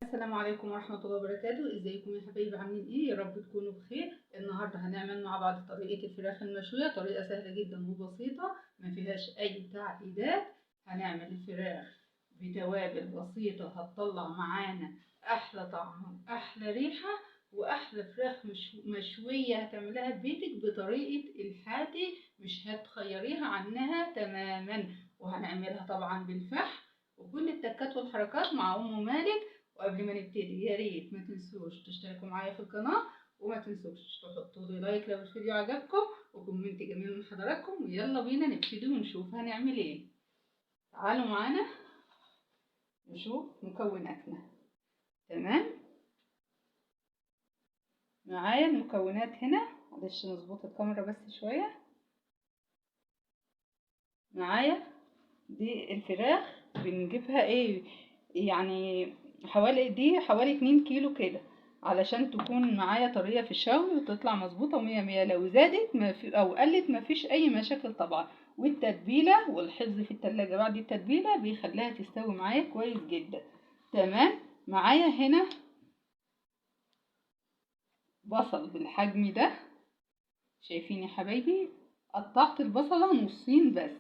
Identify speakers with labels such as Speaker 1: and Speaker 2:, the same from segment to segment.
Speaker 1: السلام عليكم ورحمة الله وبركاته. ازيكم يا حبايبي؟ عاملين ايه؟ يا رب تكونوا بخير. النهارده هنعمل مع بعض طريقة الفراخ المشوية، طريقة سهلة جدا وبسيطة ما فيهاش اي تعقيدات. هنعمل الفراخ بتوابل بسيطة هتطلع معانا احلى طعم واحلى ريحة واحلى فراخ مشوية هتعملها ببيتك بطريقة الحاتي، مش هتخيريها عنها تماما. وهنعملها طبعا بالفحم وكل التكات والحركات مع ام مالك. وقبل ما نبتدي يا ريت ما تنسوش تشتركوا معايا في القناة، وما تنسوش تحطوا لي لايك لو الفيديو عجبكم وكومنت جميل من حضراتكم. ويلا بينا نبتدي ونشوف هنعمل ايه. تعالوا معانا نشوف مكوناتنا. تمام، معايا المكونات هنا. معلش نظبط الكاميرا بس شوية. معايا دي الفراخ بنجيبها ايه يعني، حوالي 2 كيلو كده، علشان تكون معايا طرية في الشوي وتطلع مظبوطة ومية مية. لو زادت ما في او قلت ما فيش اي مشاكل طبعا. والتتبيلة والحفظ في التلاجة بعد التتبيلة بيخليها تستوي معايا كويس جدا. تمام، معايا هنا بصل بالحجم ده، شايفين يا حبايبي؟ قطعت البصلة نصين بس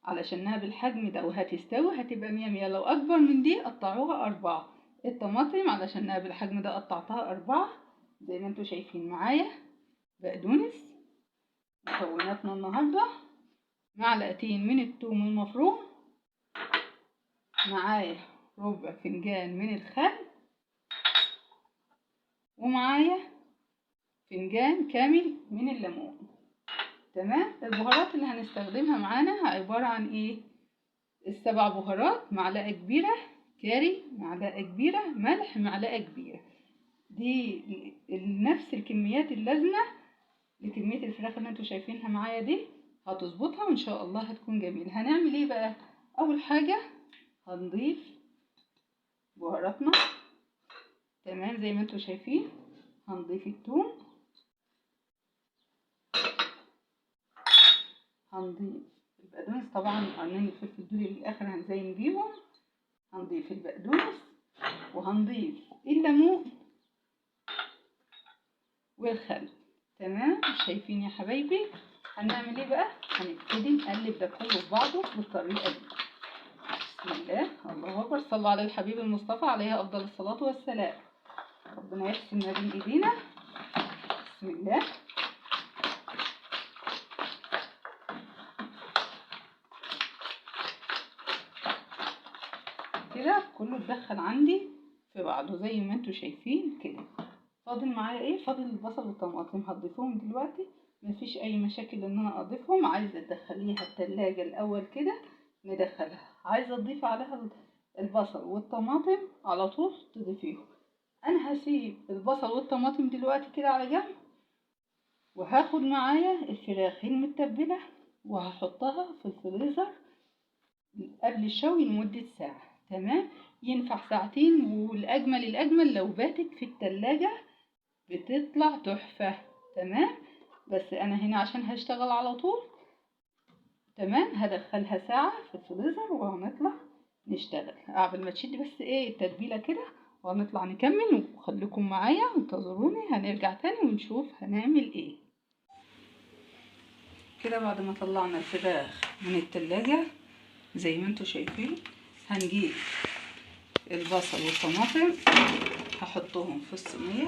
Speaker 1: علشانها بالحجم ده وهتستوي هتبقى مية مية. لو اكبر من دي قطعوها 4. الطماطم علشانها بالحجم ده قطعتها 4 زي ما انتوا شايفين. معايا بقدونس. مكوناتنا النهاردة: معلقتين من الثوم المفروم، معايا ربع فنجان من الخل، ومعايا فنجان كامل من الليمون. تمام، البهارات اللي هنستخدمها معانا عبارة عن ايه؟ السبع بهارات: معلقة كبيرة كاري، معلقة كبيرة ملح، معلقة كبيرة. دي نفس الكميات اللازمة لكمية الفراخ اللي انتوا شايفينها معايا دي، هتظبطها وان شاء الله هتكون جميلة. هنعمل ايه بقى؟ اول حاجة هنضيف بهاراتنا. تمام، زي ما انتوا شايفين هنضيف الثوم، هنضيف البقدونس، طبعا قرنين الفلفل دول للاخر هنزين بيهم. هنضيف البقدونس وهنضيف الليمون والخل. تمام، شايفين يا حبايبي؟ هنعمل ايه بقى؟ هنبتدي نقلب ده كله في بعضه بالطريقه دي. بسم الله، الله اكبر، صلوا على الحبيب المصطفى عليه افضل الصلاه والسلام. ربنا يحسن ما بين ايدينا. بسم الله. كده كله اتدخل عندي في بعضه زي ما انتوا شايفين كده. فاضل معايا ايه؟ فاضل البصل والطماطم، هضيفهم دلوقتي. مفيش اي مشاكل ان انا اضيفهم. عايزه تدخليها التلاجة الاول كده ندخلها، عايزه تضيف عليها البصل والطماطم على طول تضيفيهم. انا هسيب البصل والطماطم دلوقتي كده على جنب، وهاخد معايا الفراخ المتبله وهحطها في الفريزر قبل الشوي لمدة ساعة. تمام، ينفع ساعتين، والأجمل الأجمل لو باتت في التلاجة بتطلع تحفة. تمام، بس أنا هنا عشان هشتغل على طول. تمام، هدخلها ساعة في الفريزر وهنطلع نشتغل قبل ما تشد بس ايه التتبيلة كده، وهنطلع نكمل. وخليكم معايا وانتظروني، هنرجع تاني ونشوف هنعمل ايه. كده بعد ما طلعنا الفراخ من التلاجة زي ما انتوا شايفين، هنجيب البصل والطماطم هحطهم في الصينية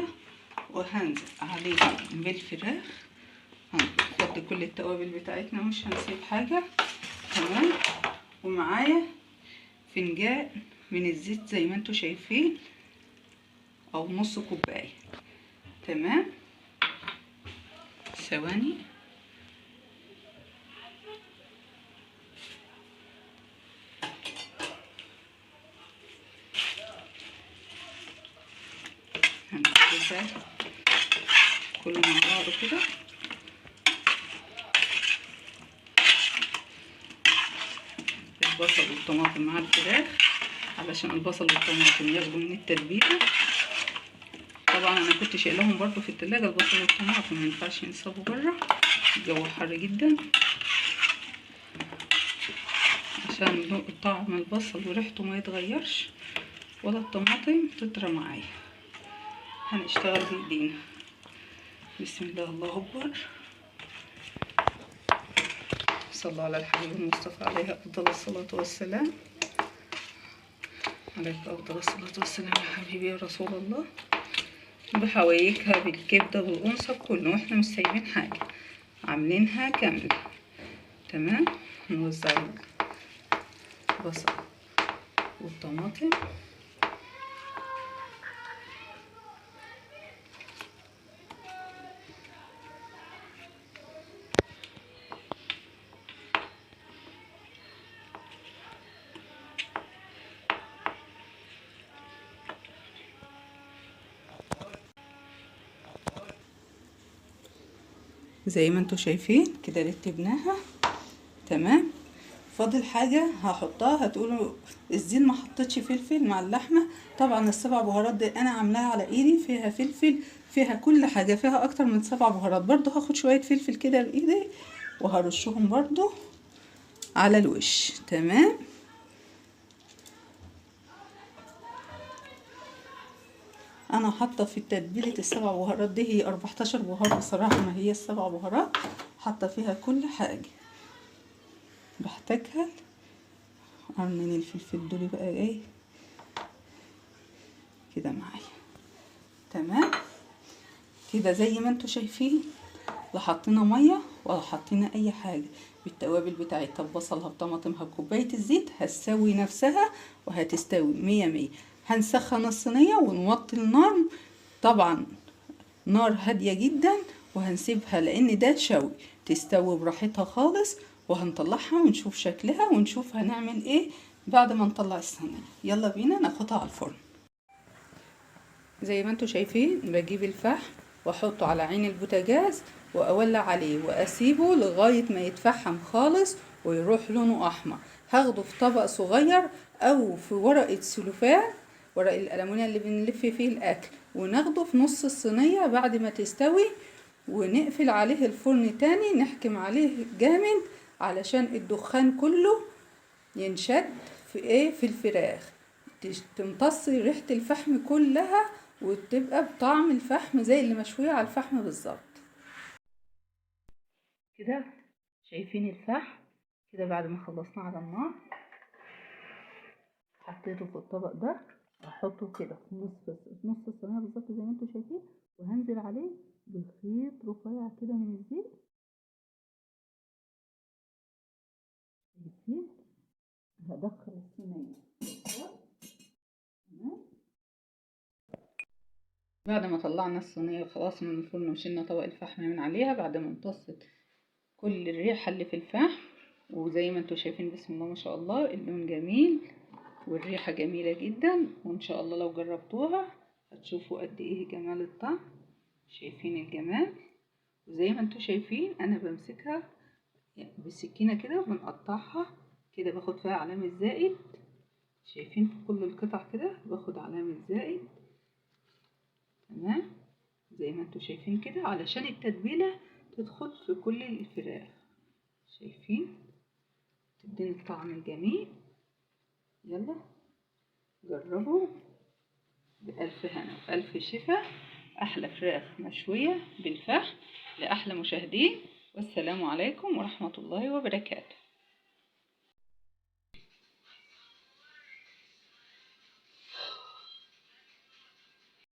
Speaker 1: وهنزل عليهم بالفراخ. هنحط كل التوابل بتاعتنا، مش هنسيب حاجة. تمام، ومعايا فنجان من الزيت زي ما انتوا شايفين، او نص كوباية. تمام، ثواني. هنحط كله مع بعضه كده. البصل والطماطم مع الفراخ علشان البصل والطماطم ياخدوا من التتبيله. طبعا انا كنت شايلهم برضو في التلاجة البصل والطماطم، ما ينفعش ينصبوا بره، الجو حر جدا، عشان طعم البصل وريحته ما يتغيرش. ولا الطماطم تطرى معايا. هنشتغل بايدينا. بسم الله، الله اكبر. صلوا على الحبيب المصطفى عليه افضل الصلاة والسلام. عليك افضل الصلاة والسلام يا حبيبي يا رسول الله. بحوايجها بالكبدة والقنصة كله، واحنا مش سايبين حاجة، عاملينها كاملة. تمام. نوزع البصل والطماطم. زي ما انتوا شايفين كده رتبناها. تمام. فاضل حاجة هحطها، هتقولوا الزين ما حطيتش فلفل مع اللحمة. طبعا السبع بهارات دي انا عاملاها على ايدي، فيها فلفل، فيها كل حاجة، فيها اكتر من 7 بهارات. برضو هاخد شوية فلفل كده بايدي وهرشهم برضو على الوش. تمام. انا حاطه في تتبيله السبع بهارات دي، هي 14 بهار بصراحه، ما هي السبع بهارات، حاطه فيها كل حاجه بحتاجها. قرنين الفلفل دول بقى ايه كده معايا. تمام كده زي ما انتوا شايفين. لا حطينا ميه ولا حطينا اي حاجه، بالتوابل بتاعتها ببصلها بطماطمها بكوبايه الزيت هتسوي نفسها وهتستوي 100. هنسخن الصينيه ونوطي النار، طبعا نار هاديه جدا، وهنسيبها لان ده شوي تستوي براحتها خالص. وهنطلعها ونشوف شكلها ونشوف هنعمل ايه بعد ما نطلع الصينيه. يلا بينا ناخدها على الفرن. زي ما انتوا شايفين بجيب الفحم واحطه على عين البوتاجاز واولع عليه واسيبه لغايه ما يتفحم خالص ويروح لونه احمر. هاخده في طبق صغير او في ورقه سلوفان، ورق الالومنيوم اللي بنلف فيه الاكل، وناخده في نص الصينيه بعد ما تستوي، ونقفل عليه الفرن تاني، نحكم عليه جامد علشان الدخان كله ينشد في الفراخ، تمتص ريحة الفحم كلها وتبقى بطعم الفحم زي اللي مشوية على الفحم بالظبط. كده شايفين الفحم كده بعد ما خلصنا على النار، حطيته في الطبق ده، هحطه كده في نص الصينية بالظبط زي ما انتوا شايفين، وهنزل عليه بخيط رفيع كده من الزيت. شايفين؟ هدخل الصينية بعد ما طلعنا الصينية خلاص من الفرن وشلنا طبق الفحم من عليها بعد ما امتصت كل الريحة اللي في الفحم. وزي ما انتوا شايفين بسم الله ما شاء الله اللون جميل والريحة جميلة جدا، وان شاء الله لو جربتوها هتشوفوا قد ايه جمال الطعم. شايفين الجمال؟ وزي ما انتوا شايفين انا بمسكها بالسكينة كده وبنقطعها كده، باخد فيها علامة زائد. شايفين في كل القطع كده باخد علامة زائد. تمام زي ما انتوا شايفين كده علشان التتبيلة تدخل في كل الفراخ. شايفين؟ تديني الطعم الجميل. يلا جربوا بألف هنا وألف شفا. أحلى فراخ مشوية بالفحم لأحلى مشاهدين، والسلام عليكم ورحمة الله وبركاته.